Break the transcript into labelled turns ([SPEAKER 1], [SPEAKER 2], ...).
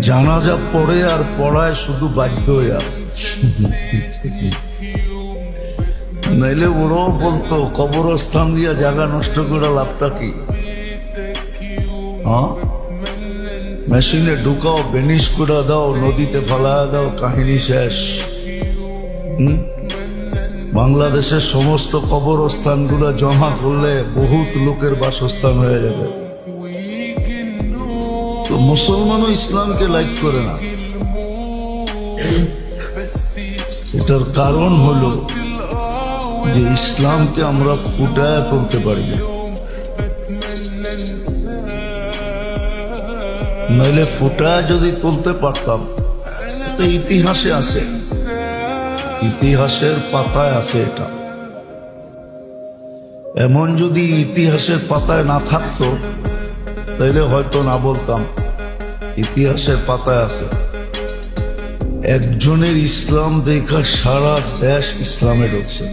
[SPEAKER 1] জানাজা পড়ে আর পড়ায় শুধু বাধ্য হইয়া, নাইলে ওরাও বলতো কবরস্থান দিয়া জায়গা নষ্ট করে লাভটা কি? হ্যাঁ, মেশিনে ঢুকাও, বেনিশ করে দাও, নদীতে ফালায় দাও, কাহিনী শেষ। বাংলাদেশের সমস্ত কবরস্থানগুলো জমা করলে বহুত লোকের বাসস্থান হয়ে যাবে। তো মুসলমানও ইসলামকে লাইক করে না। এটার কারণ হলো যে ইসলামকে আমরা ফুটায় তুলতে পারি না। নইলে ফুটায় যদি তুলতে পারতাম, তো ইতিহাসে আছে, ইতিহাসের পাতায় আছে এটা। এমন যদি ইতিহাসের পাতায় না থাকতো তাইলে হয়তো না বলতাম, ইতিহাসের পাতায় আছে। একজনের ইসলাম দেখা সারা দেশ ইসলামে ঢুকছে।